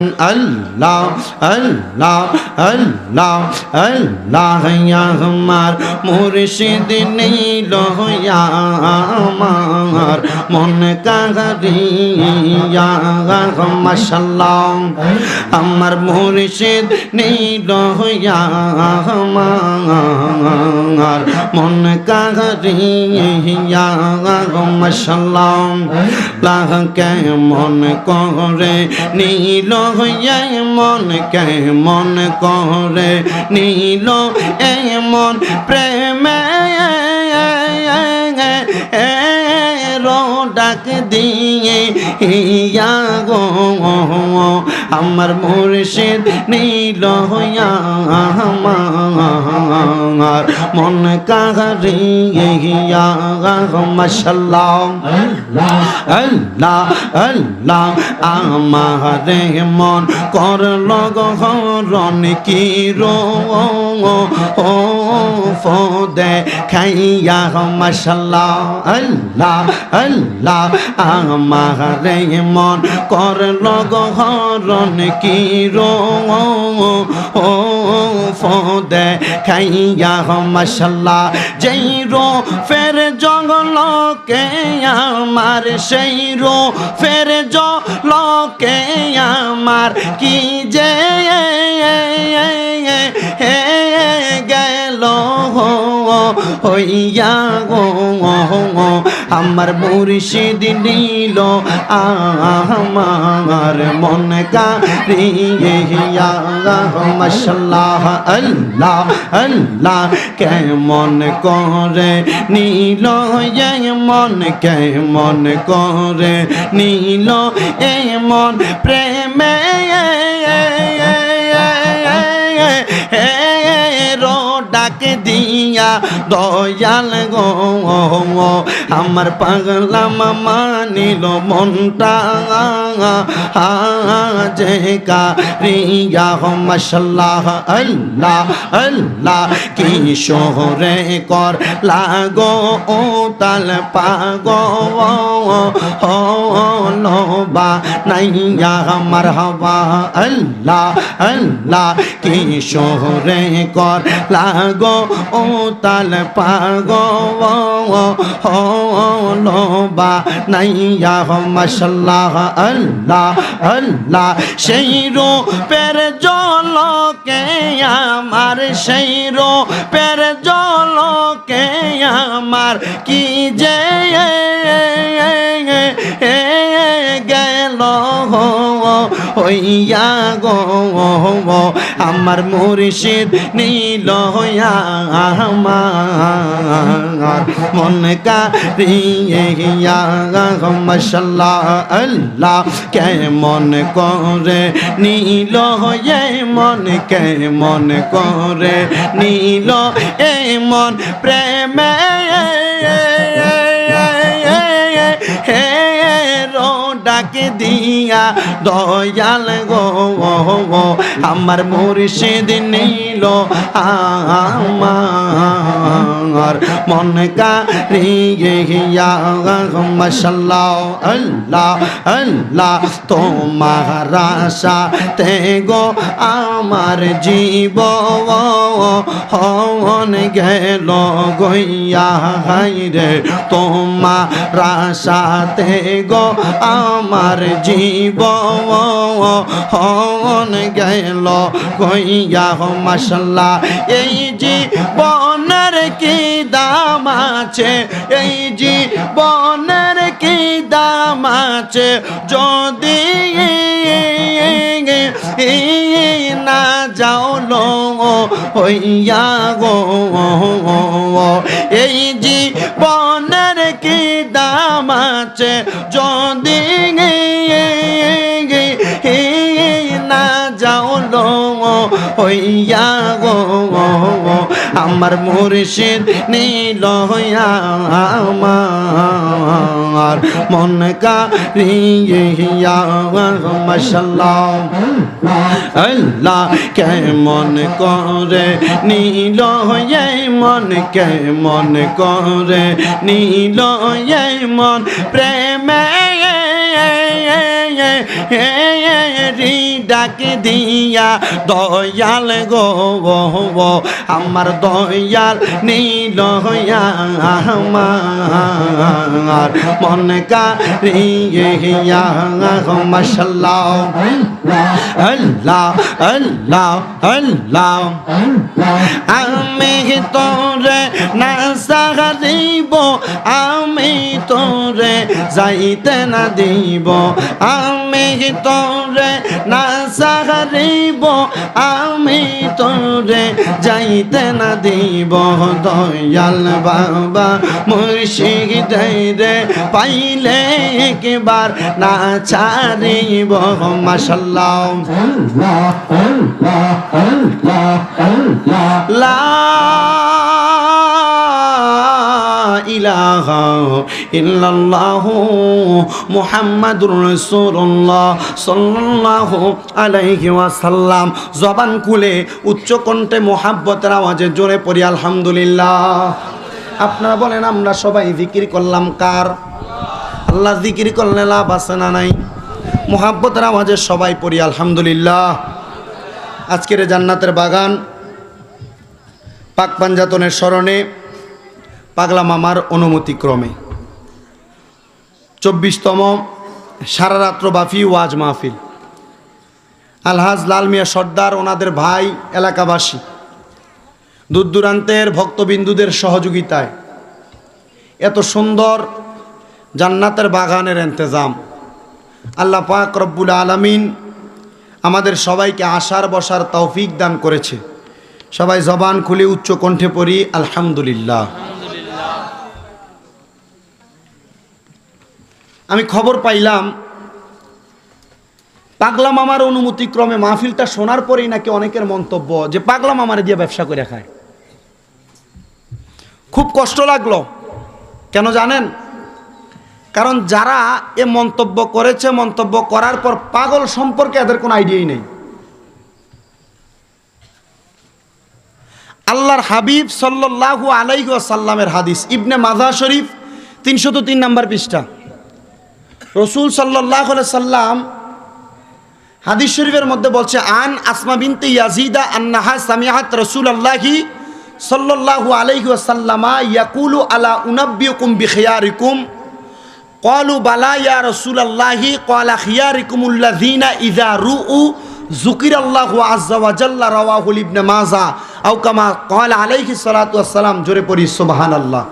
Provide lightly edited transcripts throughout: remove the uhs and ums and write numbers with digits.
अल्लाह अल्लाह अल्लाह अल्लाह या हमार मुर्शिद नीलो या हमार मन का गरिया माशाल्लाह हमार मुर्शिद नीलो या हमार मन का गरिया माशाल्लाह लाह के मन करे नीलो মন কেমন করে নীল এমন প্রেমে ডাক দিয়ে ইয়া গো আমার মুর্শিদ নীল আমার মন কারিয়া মাশাআল্লাহ আল্লাহ আল্লাহ আমার মন করল গহরণ কি রো ও ফদে খাইয়া মাশাআল্লাহ আল্লাহ আল্লাহ আমার মন করল গহরণ কি রো ও ফদে খাইয়া মাশাআল্লাহ যেই রো ফের জঙ্গলকে আমার সেই রো ফের জলকে আমার কি যে গেল হইয়া গো আমার মুর্শিদ নীল আমার মন কারিয়া মাশাআল্লাহ আল্লাহ আল্লাহ কেমন করে নীল মন কেমন করে নীল এমন প্রেমে ডাক দিয়া দয়াল গো আমার পাগলা মামা নিল মনটা যে কারিয়া মাশাআল্লাহ আল্লাহ আল্লাহ কি শহরে কর লাগো ও তাল পাগল বা নাইয়া মারহাবা আল্লাহ আল্লাহ কি শহরে কর লাগো ও তাল পাগল বা নাইয়া মাশাআল্লাহ আল্লাহ আল্লাহ সেই রূপের জলকে আমার সেই রূপের জলকে আমার কি যে গেল হইয়া গো আমার মুর্শিদ নীল আমার মন কারিয়া মাশাআল্লাহ আল্লাহ কেমন করে নীল মন কেমন করে নীল এমন প্রেমে ডাক দিয়া দয়াল গো আমার মুর্শিদ নীল আমার মন কারিয়া মাশাআল্লাহ আল্লাহ আল্লাহ তোমার আশাতে গো আমার জীবন গেল গইয়া হায়রে তোমার আশাতে গো আমার জীবন গেল গইয়া মাশাআল্লাহ এই জীবনের কি দাম আছে এই জীবনের কি দাম আছে যদি না যাও লো হইয়া গো এই জীবনের কি দাম আছে যদি না যাও লো হইয়া গো আমার মুর্শিদ নীল আমার মন কারিয়া মাশাআল্লাহ আল্লাহ কেমন করে নীল মন কেমন করে নীল মন প্রেমে ডাক দিয়া দয়াল গো আমার দয়াল নীল আমার মন কারিয়া মাশাআল্লাহ আল্লাহ আল্লাহ আল্লাহ আমি তোরে না সাহারিব আমি তোরে যাইতে না দিব আমি তোরে না সাহারিব আমি তোরে যাইতে না দিব দয়াল বাবা মুর্শিদ রে পাইলে একবার না ছাড়িব মাশাআল্লাহ লা ইলাহা ইল্লাল্লাহু মুহাম্মাদুর রাসূলুল্লাহ সাল্লাল্লাহু আলাইহি ওয়াসাল্লাম। জবান খুলে উচ্চ কণ্ঠে মোহাব্বতের আওয়াজে জোরে পড়ি আলহামদুলিল্লাহ। আপনারা বলেন আমরা সবাই জিকির করলাম কার? আল্লাহ। জিকির করলে লাভ আছে না নাই? মোহাব্বতের আওয়াজে সবাই পড়ি আলহামদুলিল্লাহ। আজকের জান্নাতের বাগান পাক পাঞ্জাতনের স্মরণে পাগলা মামার অনুমতিক্রমে 24তম সারা রাত্র বাফি ওয়াজ মাহফিল আলহাজ লাল মিয়া সর্দার ওনাদের ভাই এলাকাবাসী দূর দূরান্তের ভক্তবিন্দুদের সহযোগিতায় এত সুন্দর জান্নাতের বাগানের ইন্তজাম আল্লাহ পাক রব্বুল আলামিন আমাদের সবাইকে আসার বসার তৌফিক দান করেছে। সবাই জবান খুলে উচ্চ কণ্ঠে পড়ি আলহামদুলিল্লাহ। আমি খবর পাইলাম পাগলা মামার অনুমতিক্রমে মাহফিলটা শোনার পরেই নাকি অনেকের মন্তব্য যে পাগলা মামারে দিয়ে ব্যবসা করে খায়। খুব কষ্ট লাগলো। কেন জানেন? কারণ যারা এ মন্তব্য করেছে, মন্তব্য করার পর পাগল সম্পর্কে এদের কোনো আইডিয়াই নেই। আল্লাহর হাবিব সাল্লাল্লাহু আলাইহি ওয়াসাল্লামের হাদিস, ইবনে মাজাহ শরীফ 303 নম্বর পৃষ্ঠা। রসুল সাল্লাল্লাহু আলাইহি সাল্লাম হাদিস শরীফের মধ্যে বলছে, আন আসমা বিনতে ইয়াজিদা আন্নাহা সামিআত রাসূলুল্লাহি সাল্লাল্লাহু আলাইহি ওয়াসাল্লামা ইয়াকুলু আলা উনাব্বিউকুম বিখিয়ারিকুম ক্বালু বালা ইয়া রাসূলুল্লাহি ক্বালা খিয়ারিকুমুল্লাযিনা ইযা রুউ যুকিরাল্লাহু আযজা ওয়া জাল্লা রাওয়াহু ইবনে মাজাহ আও কামা ক্বালা আলাইহি সাল্লাতু ওয়াসসালাম। জোরে পড়ি সুবহানাল্লাহ।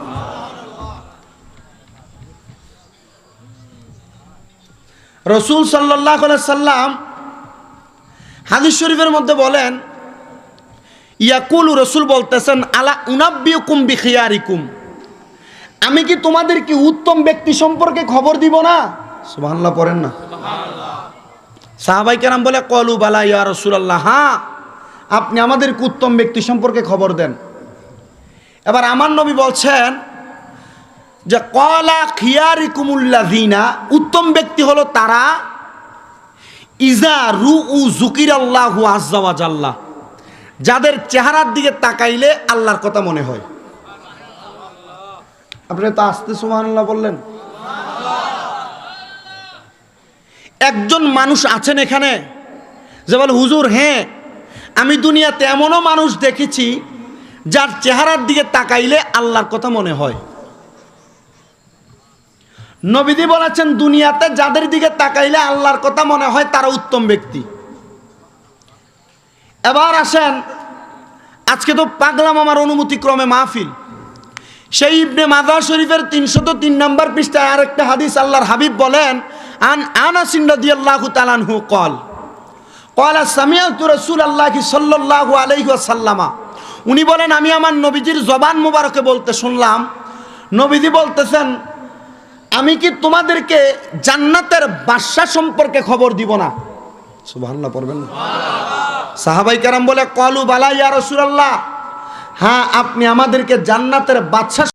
রসুল সাল্লাল্লাহু আলাইহি সাল্লাম হাদিস শরীফের মধ্যে বলেন, ইয়াকুলু, রসুল বলতেছেন, আলা উনাব্বিউকুম বিখিয়ারিকুম, আমি কি তোমাদের কি উত্তম ব্যক্তি সম্পর্কে খবর দিব না? সুবহানাল্লাহ পড়েন না? সাহাবায়ে কেরাম বলে, ক্বালু বালা ইয়া রাসূলুল্লাহ, হ্যাঁ আপনি আমাদেরকে উত্তম ব্যক্তি সম্পর্কে খবর দেন। এবার আমার নবী বলছেন যে ক্বালা খিয়ারিকুমুল্লাযিনা, উত্তম ব্যক্তি হলো তারা, ইজা রুউ যুকিরাল্লাহু আযজা ওয়া জাল্লা, যাদের চেহারার দিকে তাকাইলে আল্লাহর কথা মনে হয়। আপনি তো আস্তে সুবহানাল্লাহ বললেন। একজন মানুষ আছেন এখানে যে বলে, হুজুর হ্যাঁ আমি দুনিয়াতে এমনও মানুষ দেখেছি যার চেহারার দিকে তাকাইলে আল্লাহর কথা মনে হয়। নবীজি বলেছেন, দুনিয়াতে যাদের দিকে তাকাইলে আল্লাহর কথা মনে হয় তারা উত্তম ব্যক্তি। এবার আসেন, আজকে তো পাগলা মামার অনুমতিক্রমে মাহফিল, সেই ইবনে মাজাহ শরীফের 303 নম্বর পৃষ্ঠায় আরেকটা হাদিস আল্লাহর হাবিব বলেন, আন আনাস রাদিয়াল্লাহু তাআলা আনহু قال قال سمعت رسول الله صلى الله عليه وسلم, উনি বলেন আমি আমার নবীজির জবান মোবারকে বলতে শুনলাম, নবীজি বলতেছেন, আমি কি তোমাদেরকে জান্নাতের বাদশা সম্পর্কে খবর দিব না? সুবহানাল্লাহ পড়বেন না? সাহাবায়ে কেরাম বলে, ক্বালু বালা ইয়া রাসূলুল্লাহ, হ্যাঁ আপনি আমাদেরকে জান্নাতের বাদশা